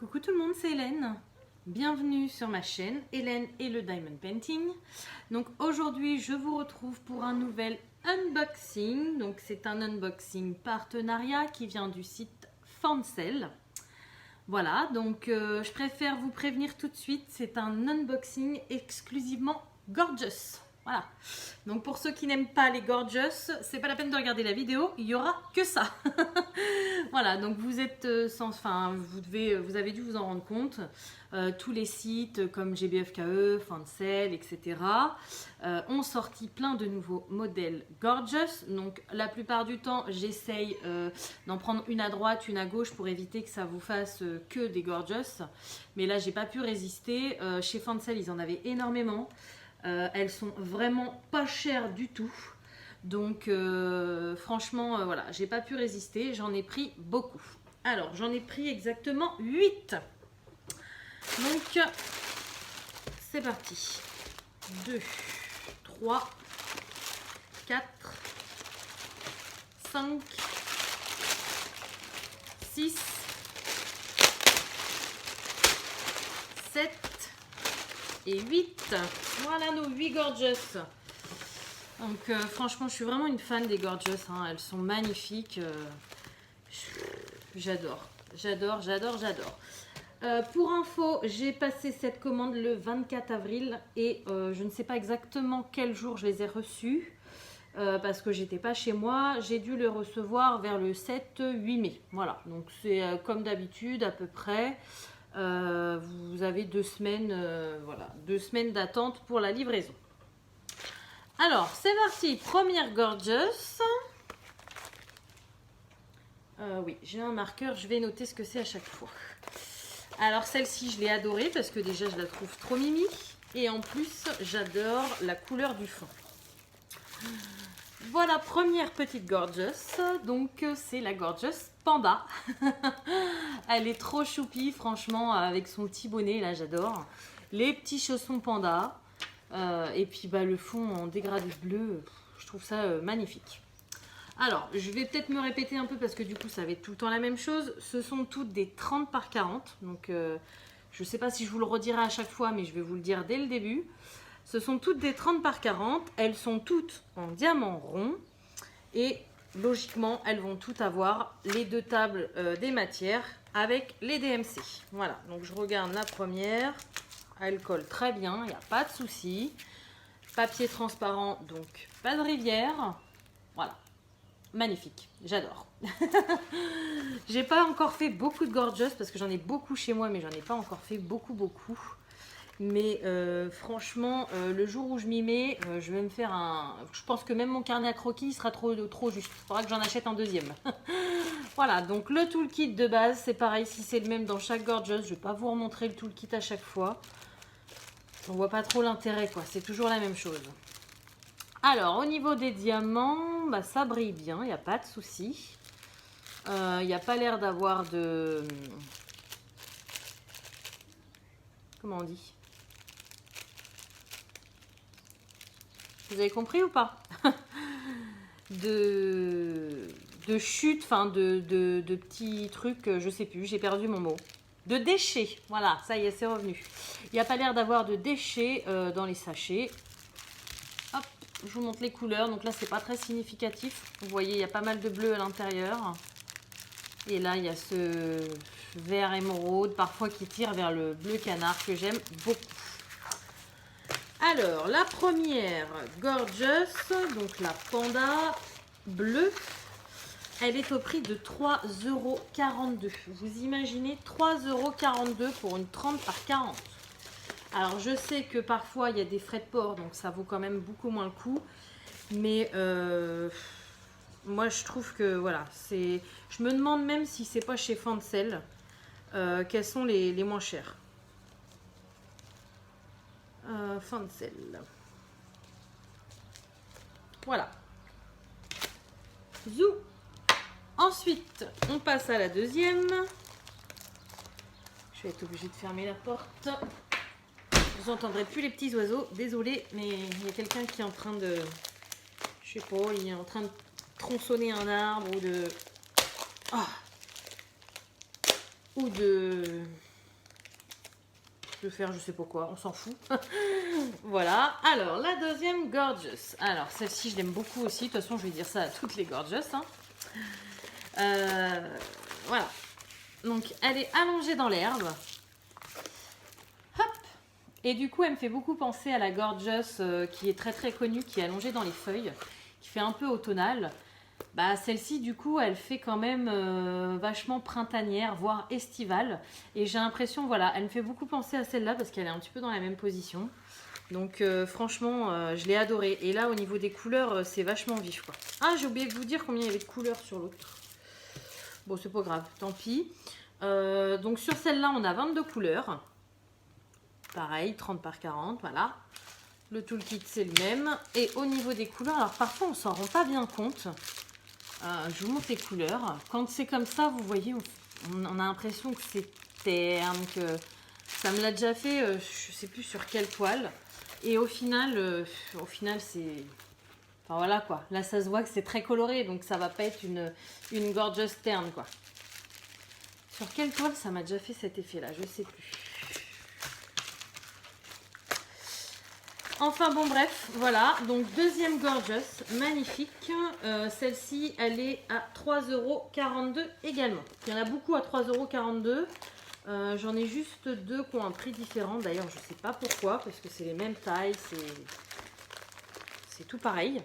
Coucou tout le monde, c'est Hélène. Bienvenue sur ma chaîne Hélène et le Diamond Painting. Donc aujourd'hui, je vous retrouve pour un nouvel unboxing. Donc c'est un unboxing partenariat qui vient du site Fancel. Voilà, donc je préfère vous prévenir tout de suite, c'est un unboxing exclusivement gorgeous. Voilà, donc pour ceux qui n'aiment pas les gorgeous, c'est pas la peine de regarder la vidéo, il y aura que ça. Voilà, donc vous êtes vous avez dû vous en rendre compte. Tous les sites comme GBFKE, Fancel, etc. Ont sorti plein de nouveaux modèles gorgeous. Donc la plupart du temps, j'essaye d'en prendre une à droite, une à gauche pour éviter que ça vous fasse que des gorgeous. Mais là, j'ai pas pu résister. Chez Fancel, ils en avaient énormément. Elles sont vraiment pas chères du tout. Donc franchement, voilà, j'ai pas pu résister. J'en ai pris beaucoup. Alors, j'en ai pris exactement 8. Donc, c'est parti. 2, 3, 4, 5, 6, 7 et 8. Voilà nos 8 gorgeous. Donc franchement, je suis vraiment une fan des gorgeous. Hein. Elles sont magnifiques. J'adore. J'adore, j'adore, j'adore. Pour info, j'ai passé cette commande le 24 avril et je ne sais pas exactement quel jour je les ai reçus parce que j'étais pas chez moi. J'ai dû le recevoir vers le 7-8 mai. Voilà, donc c'est comme d'habitude à peu près. Vous avez 2 semaines, voilà, 2 semaines d'attente pour la livraison. Alors, c'est parti. Première gorgeous. Oui, j'ai un marqueur. Je vais noter ce que c'est à chaque fois. Alors, celle-ci, je l'ai adorée parce que déjà, je la trouve trop mimi. Et en plus, j'adore la couleur du fond. Voilà, première petite gorgeous. Donc, c'est la gorgeous panda. Elle est trop choupie, franchement, avec son petit bonnet. Là, j'adore. Les petits chaussons panda. Et puis bah, le fond en dégradé bleu, je trouve ça magnifique. Alors, je vais peut-être me répéter un peu parce que du coup, ça va être tout le temps la même chose. Ce sont toutes des 30 par 40. Donc, je ne sais pas si je vous le redirai à chaque fois, mais je vais vous le dire dès le début. Ce sont toutes des 30 par 40. Elles sont toutes en diamant rond. Et logiquement, elles vont toutes avoir les 2 tables des matières avec les DMC. Voilà, donc je regarde la première. Elle colle très bien, il n'y a pas de souci. Papier transparent, donc pas de rivière. Voilà, magnifique, j'adore. J'ai pas encore fait beaucoup de gorgeous parce que j'en ai beaucoup chez moi, mais j'en ai pas encore fait beaucoup. Mais franchement, le jour où je m'y mets, je vais me faire un... Je pense que même mon carnet à croquis sera trop juste. Il faudra que j'en achète un deuxième. Voilà, donc le toolkit de base, c'est pareil. Si c'est le même dans chaque gorgeous, je vais pas vous remontrer le toolkit à chaque fois. On voit pas trop l'intérêt, quoi. C'est toujours la même chose. Alors, au niveau des diamants, bah, ça brille bien, il n'y a pas de souci. Il n'y a pas l'air d'avoir de... Comment on dit? Vous avez compris ou pas? de chute, enfin de petits trucs, je sais plus, j'ai perdu mon mot. De déchets, voilà, ça y est, c'est revenu. Il n'y a pas l'air d'avoir de déchets dans les sachets. Hop, je vous montre les couleurs. Donc là, c'est pas très significatif. Vous voyez, il y a pas mal de bleu à l'intérieur. Et là, il y a ce vert émeraude, parfois qui tire vers le bleu canard, que j'aime beaucoup. Alors, la première gorgeous, donc la panda bleue. Elle est au prix de 3,42 €. Vous imaginez 3,42 € pour une 30 par 40. Alors je sais que parfois il y a des frais de port, donc ça vaut quand même beaucoup moins le coup. Mais moi je trouve que voilà, c'est. Je me demande même si c'est pas chez Fancel quels sont les moins chers. Fancel. Voilà. Zou. Ensuite, on passe à la deuxième. Je vais être obligée de fermer la porte. Vous n'entendrez plus les petits oiseaux. Désolée, mais il y a quelqu'un qui est en train de... Je sais pas, il est en train de tronçonner un arbre ou de... Oh, ou de le faire, je sais pas quoi, on s'en fout. Voilà, alors la deuxième Gorgeous. Alors celle-ci, je l'aime beaucoup aussi. De toute façon, je vais dire ça à toutes les Gorgeous. Hein. Voilà. Donc, elle est allongée dans l'herbe. Hop. Et du coup, elle me fait beaucoup penser à la Gorgeous qui est très très connue, qui est allongée dans les feuilles, qui fait un peu automnale. Bah, celle-ci, du coup, elle fait quand même vachement printanière, voire estivale. Et j'ai l'impression, voilà, elle me fait beaucoup penser à celle-là parce qu'elle est un petit peu dans la même position. Donc, franchement, je l'ai adorée. Et là, au niveau des couleurs, c'est vachement vif, quoi. Ah, j'ai oublié de vous dire combien il y avait de couleurs sur l'autre. Bon, c'est pas grave, tant pis. Donc, sur celle-là, on a 22 couleurs. Pareil, 30 par 40, voilà. Le toolkit, c'est le même. Et au niveau des couleurs, alors parfois, on s'en rend pas bien compte. Je vous montre les couleurs. Quand c'est comme ça, vous voyez, on a l'impression que c'est terne, que ça me l'a déjà fait, je sais plus sur quelle toile. Et au final c'est... Enfin voilà quoi, là ça se voit que c'est très coloré, donc ça va pas être une gorgeous terne quoi. Sur quelle toile ça m'a déjà fait cet effet là, je sais plus. Enfin bon bref, voilà, donc deuxième Gorgeous, magnifique. Celle-ci, elle est à 3,42 € également. Il y en a beaucoup à 3,42 €. J'en ai juste deux qui ont un prix différent. D'ailleurs, je ne sais pas pourquoi, parce que c'est les mêmes tailles, c'est tout pareil.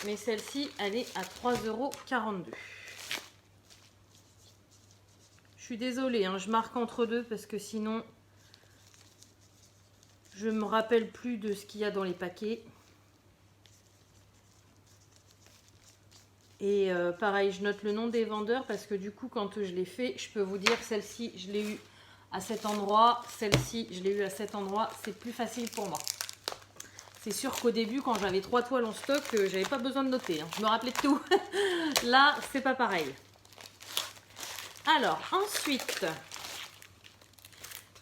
Mais celle-ci, elle est à 3,42 €. Je suis désolée, hein, je marque entre deux parce que sinon... je ne me rappelle plus de ce qu'il y a dans les paquets. Et pareil, je note le nom des vendeurs parce que du coup, quand je l'ai fait, je peux vous dire, celle-ci, je l'ai eu à cet endroit. Celle-ci, je l'ai eu à cet endroit. C'est plus facile pour moi. C'est sûr qu'au début, quand j'avais 3 toiles en stock, j'avais pas besoin de noter. Hein. Je me rappelais de tout. Là, c'est pas pareil. Alors, ensuite,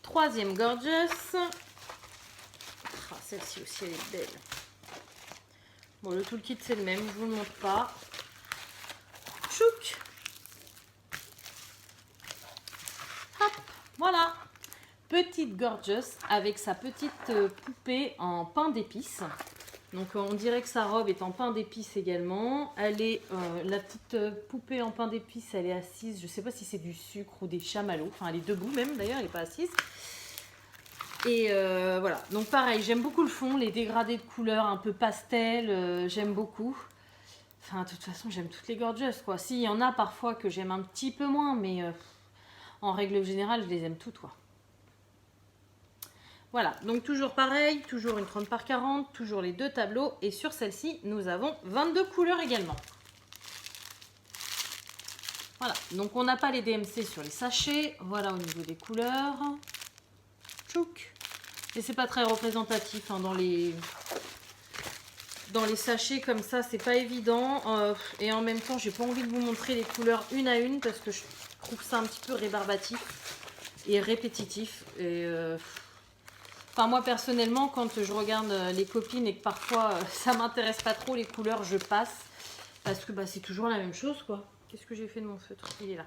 troisième Gorgeous. Ah, celle-ci aussi, elle est belle. Bon, le toolkit, c'est le même. Je vous le montre pas. Chouc. Hop, voilà. Petite Gorgeous avec sa petite poupée en pain d'épices. Donc on dirait que sa robe est en pain d'épices également. Elle est, la petite poupée en pain d'épices, elle est assise. Je ne sais pas si c'est du sucre ou des chamallows. Enfin, elle est debout même d'ailleurs, elle n'est pas assise. Et voilà, donc pareil, j'aime beaucoup le fond, les dégradés de couleurs un peu pastel, j'aime beaucoup. Enfin, de toute façon, j'aime toutes les Gorgeous, quoi. Si, il y en a parfois que j'aime un petit peu moins, mais en règle générale, je les aime toutes, quoi. Voilà, donc toujours pareil, toujours une 30 par 40, toujours les deux tableaux. Et sur celle-ci, nous avons 22 couleurs également. Voilà, donc on n'a pas les DMC sur les sachets. Voilà au niveau des couleurs. Tchouk. Et c'est pas très représentatif hein, dans les sachets comme ça, c'est pas évident. Et en même temps, j'ai pas envie de vous montrer les couleurs une à une parce que je trouve ça un petit peu rébarbatif et répétitif. Et enfin, moi personnellement, quand je regarde les copines et que parfois ça m'intéresse pas trop les couleurs, je passe parce que bah, c'est toujours la même chose quoi. Qu'est-ce que j'ai fait de mon feutre? Il est là.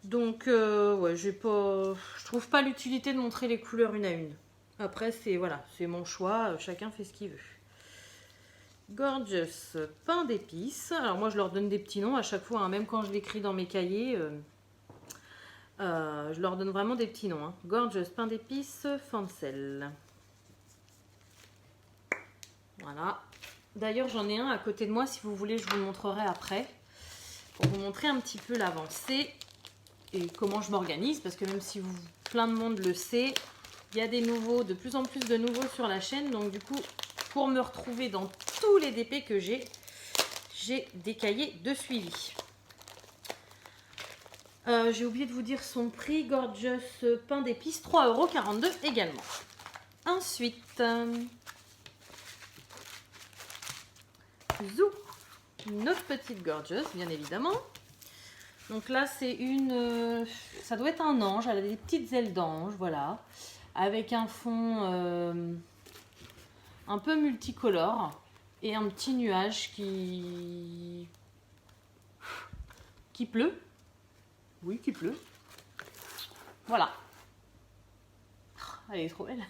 Donc ouais, je trouve pas l'utilité de montrer les couleurs une à une. Après c'est voilà, c'est mon choix, chacun fait ce qu'il veut. Gorgeous pain d'épices. Alors moi je leur donne des petits noms à chaque fois, hein, même quand je l'écris dans mes cahiers. Je leur donne vraiment des petits noms. Hein. Gorgeous pain d'épices Fancel. Voilà. D'ailleurs j'en ai un à côté de moi, si vous voulez je vous le montrerai après. Pour vous montrer un petit peu l'avancée. Et comment je m'organise, parce que même si plein de monde le sait, il y a de plus en plus de nouveaux sur la chaîne. Donc du coup, pour me retrouver dans tous les DP que j'ai des cahiers de suivi. J'ai oublié de vous dire son prix, Gorgeous pain d'épices, 3,42 € également. Ensuite, Zou, une autre petite Gorgeous, bien évidemment. Donc là, c'est ça doit être un ange, elle a des petites ailes d'ange, voilà. Avec un fond un peu multicolore et un petit nuage qui pleut. Oui, qui pleut. Voilà. Elle est trop belle.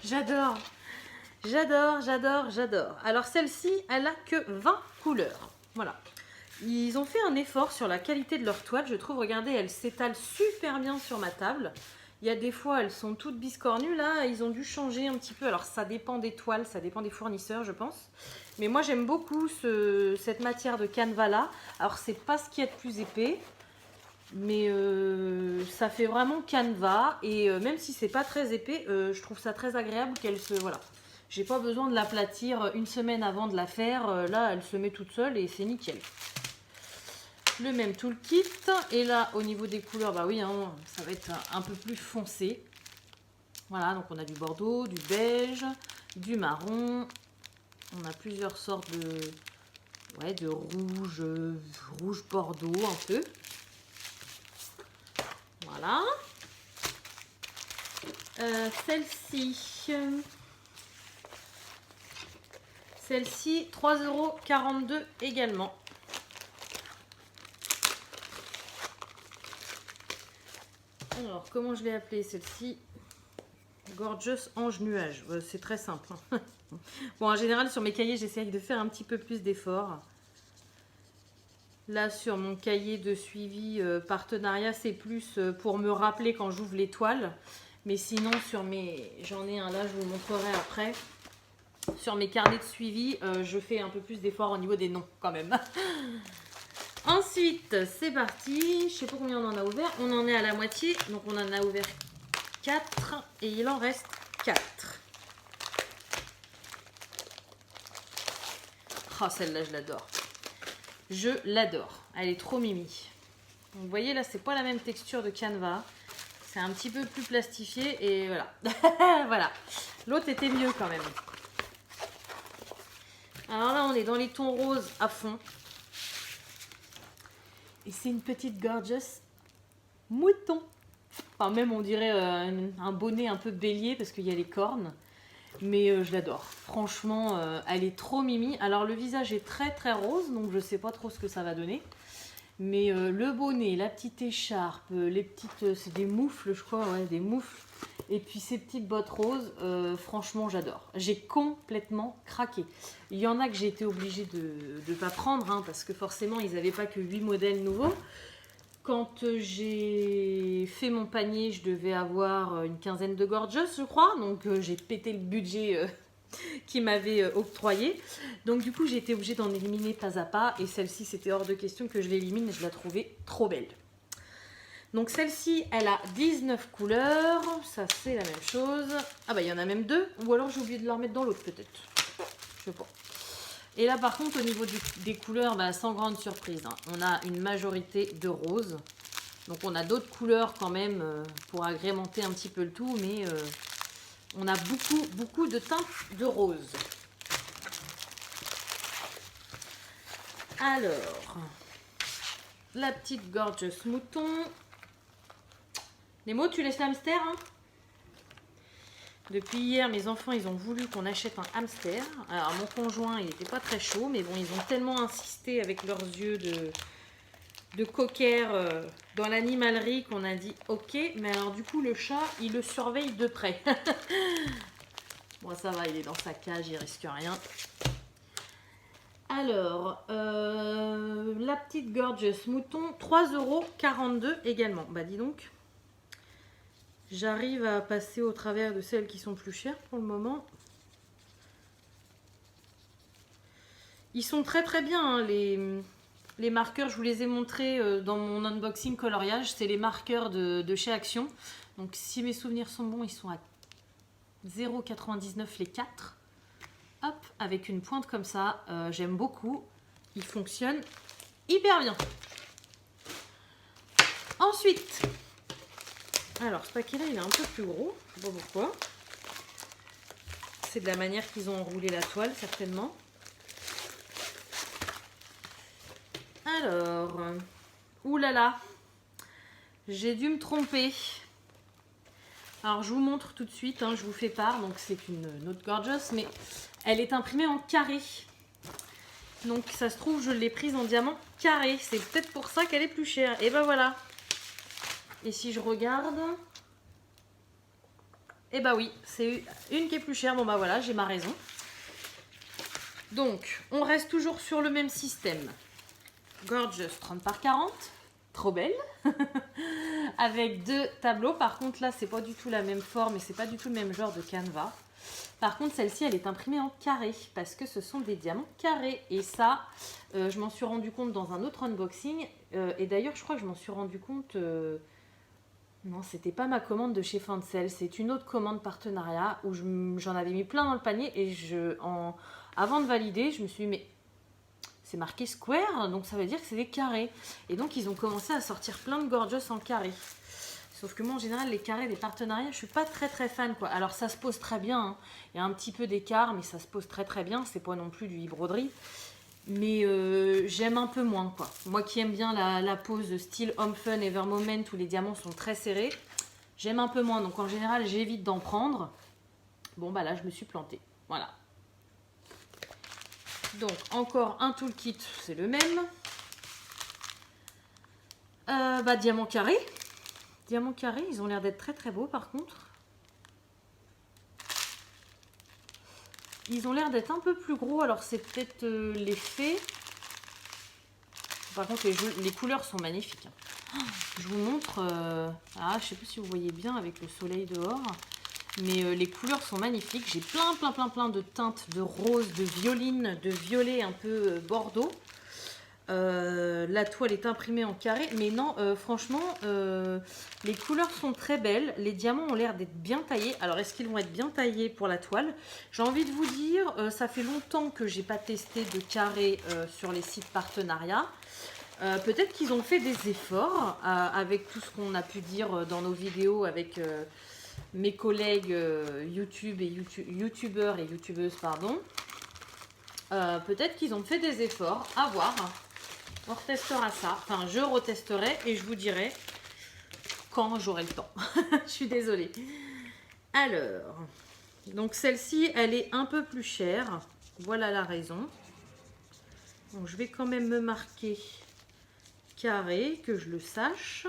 J'adore. J'adore, j'adore, j'adore. Alors celle-ci, elle a que 20 couleurs. Voilà. Ils ont fait un effort sur la qualité de leur toile. Je trouve, regardez, elles s'étalent super bien sur ma table. Il y a des fois, elles sont toutes biscornues. Là, ils ont dû changer un petit peu. Alors, ça dépend des toiles, ça dépend des fournisseurs, je pense. Mais moi, j'aime beaucoup cette matière de canevas là. Alors, c'est pas ce qu'il y a de plus épais. Mais ça fait vraiment canevas. Et même si c'est pas très épais, je trouve ça très agréable qu'elle se... Voilà. J'ai pas besoin de l'aplatir une semaine avant de la faire. Là, elle se met toute seule et c'est nickel. Le même tout le kit. Et là, au niveau des couleurs, bah oui, hein, ça va être un peu plus foncé. Voilà, donc on a du bordeaux, du beige, du marron. On a plusieurs sortes de rouge, rouge bordeaux un peu. Voilà. Celle-ci, 3,42 € également. Alors, comment je l'ai appelée celle-ci? Gorgeous Ange Nuage. C'est très simple. Hein. Bon, en général, sur mes cahiers, j'essaye de faire un petit peu plus d'efforts. Là, sur mon cahier de suivi partenariat, c'est plus pour me rappeler quand j'ouvre les toiles. Mais sinon, sur mes... J'en ai un là, je vous montrerai après. Sur mes carnets de suivi, je fais un peu plus d'efforts au niveau des noms, quand même. Ensuite, c'est parti. Je sais pas combien on en a ouvert. On en est à la moitié. Donc, on en a ouvert 4. Et il en reste 4. Oh, celle-là, je l'adore. Je l'adore. Elle est trop mimi. Vous voyez, là, c'est pas la même texture de canevas. C'est un petit peu plus plastifié. Et voilà. Voilà. L'autre était mieux quand même. Alors là, on est dans les tons roses à fond. Et c'est une petite gorgeous mouton. Enfin, même on dirait un bonnet un peu bélier parce qu'il y a les cornes. Mais je l'adore. Franchement, elle est trop mimi. Alors le visage est très très rose, donc je sais pas trop ce que ça va donner. Mais le bonnet, la petite écharpe, les petites... c'est des moufles, je crois, ouais, des moufles. Et puis ces petites bottes roses, franchement, j'adore. J'ai complètement craqué. Il y en a que j'ai été obligée de ne pas prendre, hein, parce que forcément, ils n'avaient pas que 8 modèles nouveaux. Quand j'ai fait mon panier, je devais avoir une quinzaine de gorgeous, je crois. Donc j'ai pété le budget qu'ils m'avaient octroyé. Donc du coup, j'ai été obligée d'en éliminer pas à pas. Et celle-ci, c'était hors de question que je l'élimine. Je la trouvais trop belle. Donc celle-ci, elle a 19 couleurs. Ça, c'est la même chose. Ah bah, il y en a même 2. Ou alors, j'ai oublié de la remettre dans l'autre, peut-être. Je sais pas. Et là, par contre, au niveau des couleurs, bah, sans grande surprise, hein, on a une majorité de rose. Donc, on a d'autres couleurs quand même pour agrémenter un petit peu le tout. Mais on a beaucoup de teintes de rose. Alors, la petite gorgeous mouton. Nemo, tu laisses l'hamster, hein? Depuis hier, mes enfants, ils ont voulu qu'on achète un hamster. Alors, mon conjoint, il n'était pas très chaud, mais bon, ils ont tellement insisté avec leurs yeux de cocker dans l'animalerie qu'on a dit ok. Mais alors, du coup, le chat, il le surveille de près. Bon, ça va, il est dans sa cage, il risque rien. Alors, la petite gorgeous mouton, 3,42 € également. Bah, dis donc. J'arrive à passer au travers de celles qui sont plus chères pour le moment. Ils sont très très bien, hein, les marqueurs. Je vous les ai montrés dans mon unboxing coloriage. C'est les marqueurs de chez Action. Donc si mes souvenirs sont bons, ils sont à 0,99 les 4. Hop, avec une pointe comme ça. J'aime beaucoup. Ils fonctionnent hyper bien. Ensuite... Alors, ce paquet-là, il est un peu plus gros. Je ne sais pas pourquoi. C'est de la manière qu'ils ont enroulé la toile, certainement. Alors, oulala, j'ai dû me tromper. Alors, je vous montre tout de suite, hein, je vous fais part. Donc, c'est une autre gorgeous, mais elle est imprimée en carré. Donc, ça se trouve, je l'ai prise en diamant carré. C'est peut-être pour ça qu'elle est plus chère. Et ben voilà. Et si je regarde... Eh bah oui, c'est une qui est plus chère. Bon bah voilà, j'ai ma raison. Donc, on reste toujours sur le même système. Gorgeous 30 par 40. Trop belle. Avec 2 tableaux. Par contre, là, c'est pas du tout la même forme et c'est pas du tout le même genre de canevas. Par contre, celle-ci, elle est imprimée en carré parce que ce sont des diamants carrés. Et ça, je m'en suis rendu compte dans un autre unboxing. Et d'ailleurs, je crois que je m'en suis rendu compte... Non, c'était pas ma commande de chez Fancel, c'est une autre commande partenariat où j'en avais mis plein dans le panier et avant de valider, je me suis dit mais c'est marqué square, donc ça veut dire que c'est des carrés. Et donc ils ont commencé à sortir plein de gorgeous en carré. Sauf que moi en général les carrés des partenariats, je suis pas très fan quoi. Alors ça se pose très bien, hein. Il y a un petit peu d'écart mais ça se pose très bien, c'est pas non plus du broderie. Mais j'aime un peu moins quoi. Moi qui aime bien la pose style Home Fun Evermoment où les diamants sont très serrés, j'aime un peu moins. Donc en général j'évite d'en prendre. Bon bah là je me suis plantée. Voilà. Donc encore un toolkit, c'est le même. Diamant carré. Diamant carré, ils ont l'air d'être très beaux par contre. Ils ont l'air d'être un peu plus gros, alors c'est peut-être l'effet. Par contre, les couleurs sont magnifiques. Je vous montre, je ne sais pas si vous voyez bien avec le soleil dehors, mais les couleurs sont magnifiques. J'ai plein de teintes de rose, de violine, de violet un peu bordeaux. La toile est imprimée en carré, mais non, franchement, les couleurs sont très belles. Les diamants ont l'air d'être bien taillés. Alors, est-ce qu'ils vont être bien taillés pour la toile? J'ai envie de vous dire, ça fait longtemps que j'ai pas testé de carré sur les sites partenariats. Peut-être qu'ils ont fait des efforts avec tout ce qu'on a pu dire dans nos vidéos avec mes collègues youtubeurs et youtubeuses, pardon. Peut-être qu'ils ont fait des efforts, à voir. On retestera ça, enfin je retesterai et je vous dirai quand j'aurai le temps. Je suis désolée. Alors, donc celle-ci, elle est un peu plus chère. Voilà la raison. Donc je vais quand même me marquer carré, que je le sache.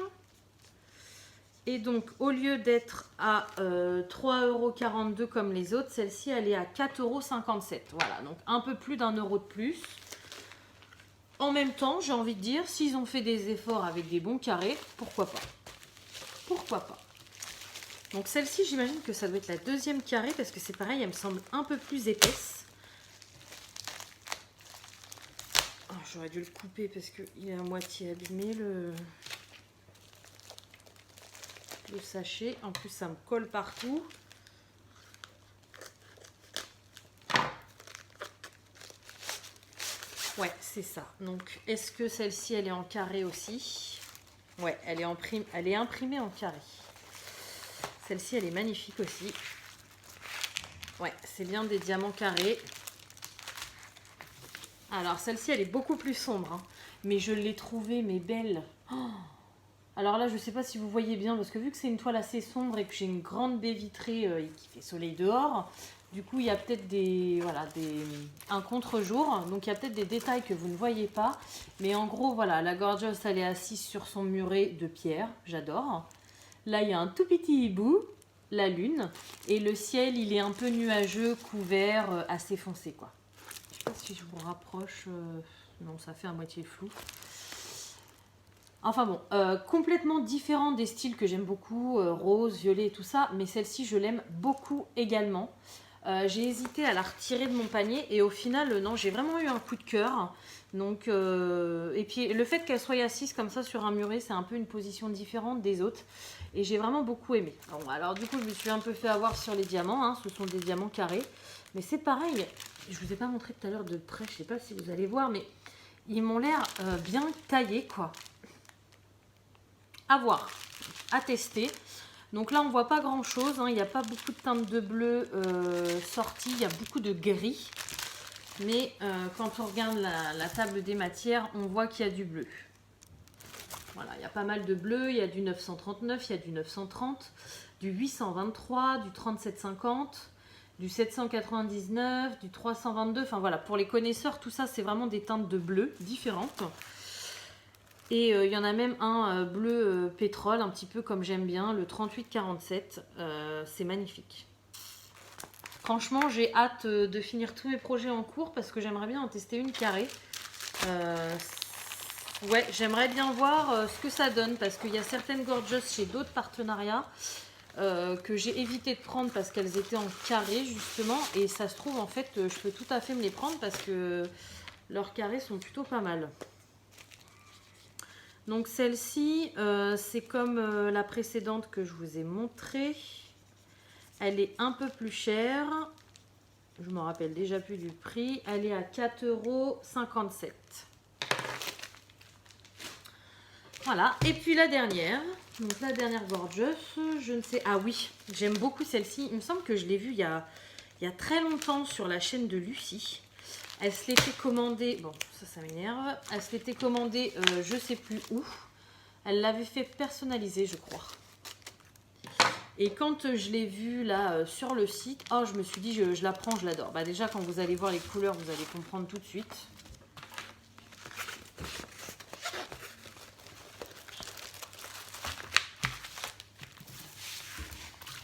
Et donc au lieu d'être à 3,42 € comme les autres, celle-ci elle est à 4,57 €. Voilà, donc un peu plus d'1 € de plus. En même temps, j'ai envie de dire, s'ils ont fait des efforts avec des bons carrés, pourquoi pas? Pourquoi pas? Donc celle-ci, j'imagine que ça doit être la deuxième carré parce que c'est pareil, elle me semble un peu plus épaisse. Oh, j'aurais dû le couper parce qu'il est à moitié abîmé le sachet. En plus, ça me colle partout. Ouais, c'est ça. Donc, est-ce que celle-ci, elle est en carré aussi? Ouais, elle est imprimée en carré. Celle-ci, elle est magnifique aussi. Ouais, c'est bien des diamants carrés. Alors, celle-ci, elle est beaucoup plus sombre. Hein, mais je l'ai trouvée, mais belle. Oh, alors là, je ne sais pas si vous voyez bien, parce que vu que c'est une toile assez sombre et que j'ai une grande baie vitrée et qu'il fait soleil dehors, du coup, il y a peut-être un contre-jour. Donc, il y a peut-être des détails que vous ne voyez pas. Mais en gros, voilà, la Gorgeous, elle est assise sur son muret de pierre. J'adore. Là, il y a un tout petit hibou, la lune. Et le ciel, il est un peu nuageux, couvert, assez foncé, quoi. Je ne sais pas si je vous rapproche. Non, ça fait à moitié flou. Enfin bon, complètement différent des styles que j'aime beaucoup, rose, violet et tout ça. Mais celle-ci, je l'aime beaucoup également. J'ai hésité à la retirer de mon panier et au final, non, j'ai vraiment eu un coup de cœur. Donc, et puis le fait qu'elle soit assise comme ça sur un muret, c'est un peu une position différente des autres. Et j'ai vraiment beaucoup aimé. Bon, alors du coup, je me suis un peu fait avoir sur les diamants. Hein, ce sont des diamants carrés. Mais c'est pareil, je ne vous ai pas montré tout à l'heure de près, je ne sais pas si vous allez voir, mais ils m'ont l'air bien taillés, quoi. À voir, à tester. Donc là, on voit pas grand chose. Hein. Il n'y a pas beaucoup de teintes de bleu sorties. Il y a beaucoup de gris. Mais quand on regarde la table des matières, on voit qu'il y a du bleu. Voilà, il y a pas mal de bleu. Il y a du 939, il y a du 930, du 823, du 3750, du 799, du 322. Enfin voilà, pour les connaisseurs, tout ça, c'est vraiment des teintes de bleu différentes. Et il y en a même un bleu pétrole, un petit peu comme j'aime bien, le 3847. C'est magnifique. Franchement, j'ai hâte de finir tous mes projets en cours parce que j'aimerais bien en tester une carrée. Ouais, j'aimerais bien voir ce que ça donne parce qu'il y a certaines Gorgeous chez d'autres partenariats que j'ai évité de prendre parce qu'elles étaient en carré justement. Et ça se trouve, en fait, je peux tout à fait me les prendre parce que leurs carrés sont plutôt pas mal. Donc celle-ci, c'est comme la précédente que je vous ai montrée. Elle est un peu plus chère. Je me rappelle déjà plus du prix. Elle est à 4,57 €. Voilà. Et puis la dernière. Donc la dernière Gorgeous, je ne sais... Ah oui, j'aime beaucoup celle-ci. Il me semble que je l'ai vue il y a très longtemps sur la chaîne de Lucie. Elle se l'était commandée... Bon, ça m'énerve. Elle se l'était commandée je ne sais plus où. Elle l'avait fait personnaliser, je crois. Et quand je l'ai vue là sur le site, oh, je me suis dit, je la prends, je l'adore. Bah, déjà, quand vous allez voir les couleurs, vous allez comprendre tout de suite.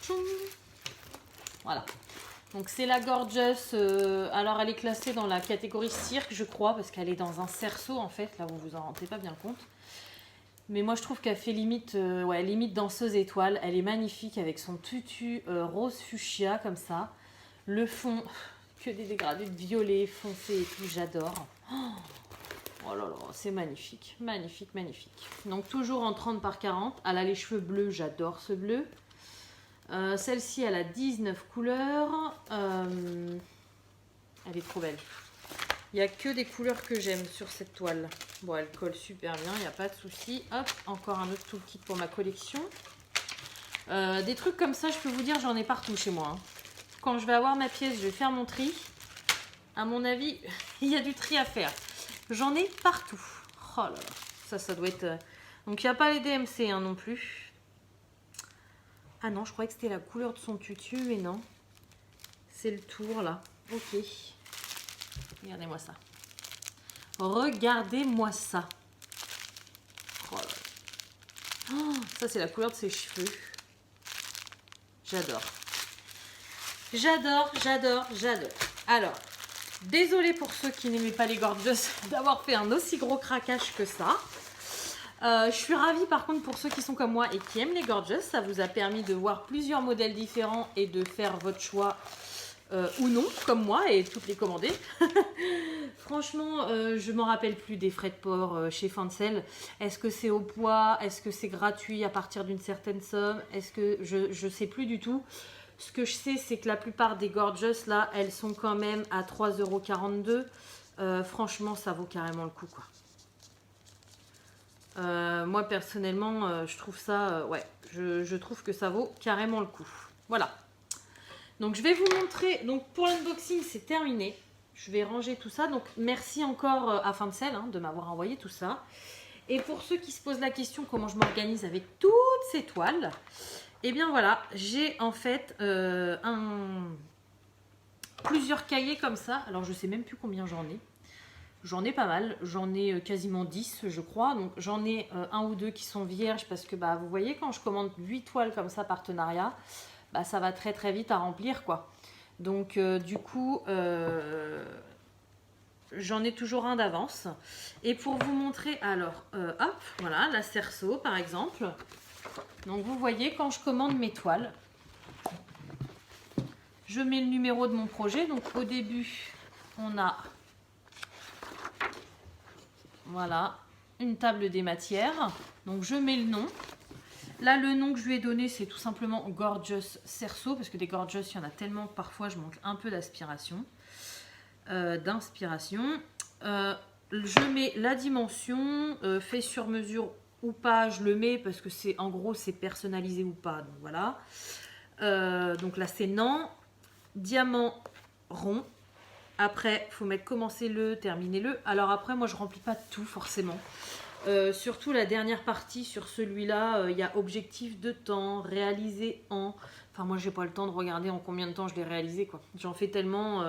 Tchoum. Voilà. Donc c'est la Gorgeous. Alors elle est classée dans la catégorie cirque, je crois, parce qu'elle est dans un cerceau en fait. Là, vous vous en rendez pas bien compte. Mais moi, je trouve qu'elle fait limite, ouais, limite danseuse étoile. Elle est magnifique avec son tutu rose fuchsia comme ça. Le fond, que des dégradés de violet foncé et tout, j'adore. Oh là là, c'est magnifique, magnifique, magnifique. Donc toujours en 30 par 40. Elle a les cheveux bleus, j'adore ce bleu. Celle-ci, elle a 19 couleurs. Elle est trop belle. Il n'y a que des couleurs que j'aime sur cette toile. Bon, elle colle super bien, il n'y a pas de souci. Hop, encore un autre toolkit pour ma collection. Des trucs comme ça, je peux vous dire, j'en ai partout chez moi. Hein. Quand je vais avoir ma pièce, je vais faire mon tri. À mon avis, il y a du tri à faire. J'en ai partout. Oh là là, ça doit être... Donc, il n'y a pas les DMC hein, non plus. Ah non, je croyais que c'était la couleur de son tutu, mais non. C'est le tour, là. Ok. Regardez-moi ça. Regardez-moi ça. Oh là là. Oh, ça, c'est la couleur de ses cheveux. J'adore. J'adore, j'adore, j'adore. Alors, désolée pour ceux qui n'aimaient pas les Gorgeous d'avoir fait un aussi gros craquage que ça. Je suis ravie par contre pour ceux qui sont comme moi et qui aiment les Gorgeous. Ça vous a permis de voir plusieurs modèles différents et de faire votre choix ou non, comme moi, et toutes les commander. Franchement, je m'en rappelle plus des frais de port chez Fancel. Est-ce que c'est au poids? Est-ce que c'est gratuit à partir d'une certaine somme? Est-ce que je sais plus du tout. Ce que je sais, c'est que la plupart des Gorgeous, là, elles sont quand même à 3,42 €. Franchement, ça vaut carrément le coup, quoi. Moi, personnellement, je trouve ça... ouais, je trouve que ça vaut carrément le coup. Voilà. Donc, je vais vous montrer... Donc, pour l'unboxing, c'est terminé. Je vais ranger tout ça. Donc, merci encore à Fancel hein, de m'avoir envoyé tout ça. Et pour ceux qui se posent la question comment je m'organise avec toutes ces toiles... Et bien voilà, j'ai en fait plusieurs cahiers comme ça. Alors je sais même plus combien j'en ai. J'en ai pas mal. J'en ai quasiment 10 je crois. Donc j'en ai un ou deux qui sont vierges parce que bah, vous voyez quand je commande 8 toiles comme ça partenariat, bah, ça va très très vite à remplir quoi. Donc du coup j'en ai toujours un d'avance. Et pour vous montrer alors, hop, voilà la cerceau par exemple. Donc vous voyez quand je commande mes toiles, je mets le numéro de mon projet. Donc au début on a voilà une table des matières. Donc je mets le nom. Là le nom que je lui ai donné c'est tout simplement Gorgeous Cerceau parce que des Gorgeous il y en a tellement que parfois je manque un peu d'inspiration. Je mets la dimension fait sur mesure ou pas, je le mets parce que c'est en gros c'est personnalisé ou pas. Donc voilà. Donc là c'est non. Diamant rond. Après, il faut mettre commencez-le, terminez-le. Alors après, moi je remplis pas tout forcément. Surtout la dernière partie sur celui-là, il y a objectif de temps, réalisé en. Enfin moi j'ai pas le temps de regarder en combien de temps je l'ai réalisé quoi. J'en fais tellement.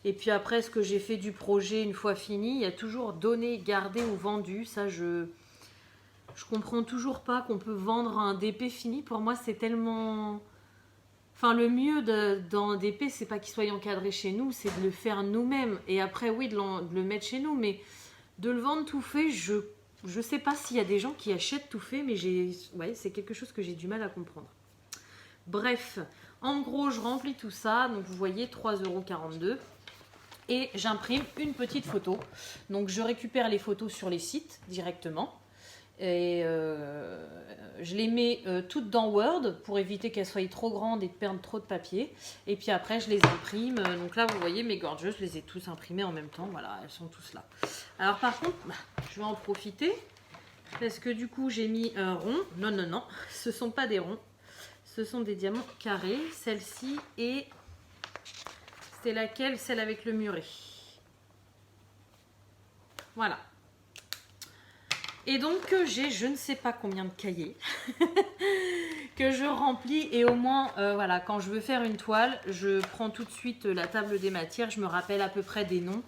Et puis après, ce que j'ai fait du projet une fois fini, il y a toujours donné, gardé ou vendu. Ça, je comprends toujours pas qu'on peut vendre un DP fini. Pour moi, c'est tellement... Enfin, le mieux dans un DP, c'est pas qu'il soit encadré chez nous, c'est de le faire nous-mêmes. Et après, oui, de le mettre chez nous, mais de le vendre tout fait, je sais pas s'il y a des gens qui achètent tout fait, mais ouais, c'est quelque chose que j'ai du mal à comprendre. Bref, en gros, je remplis tout ça. Donc, vous voyez, 3,42 €. Et j'imprime une petite photo. Donc, je récupère les photos sur les sites directement. Et je les mets toutes dans Word pour éviter qu'elles soient trop grandes et de perdre trop de papier. Et puis après, je les imprime. Donc là, vous voyez, mes Gorgeous, je les ai tous imprimés en même temps. Voilà, elles sont tous là. Alors par contre, je vais en profiter. Parce que du coup, j'ai mis un rond. Non, non, non, ce ne sont pas des ronds. Ce sont des diamants carrés. Celle-ci et... C'était laquelle? Celle avec le muret. Voilà. Et donc, j'ai je ne sais pas combien de cahiers que je remplis. Et au moins, voilà, quand je veux faire une toile, je prends tout de suite la table des matières. Je me rappelle à peu près des noms.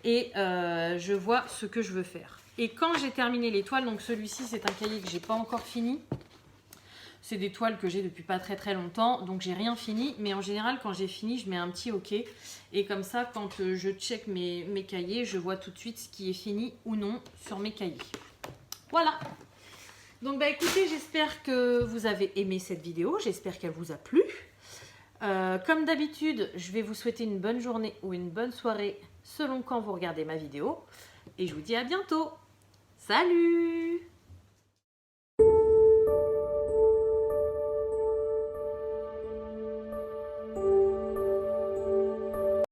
Et je vois ce que je veux faire. Et quand j'ai terminé les toiles, donc celui-ci, c'est un cahier que j'ai pas encore fini. C'est des toiles que j'ai depuis pas très très longtemps, donc j'ai rien fini. Mais en général, quand j'ai fini, je mets un petit OK. Et comme ça, quand je check mes cahiers, je vois tout de suite ce qui est fini ou non sur mes cahiers. Voilà. Donc bah écoutez, j'espère que vous avez aimé cette vidéo. J'espère qu'elle vous a plu. Comme d'habitude, je vais vous souhaiter une bonne journée ou une bonne soirée selon quand vous regardez ma vidéo. Et je vous dis à bientôt. Salut!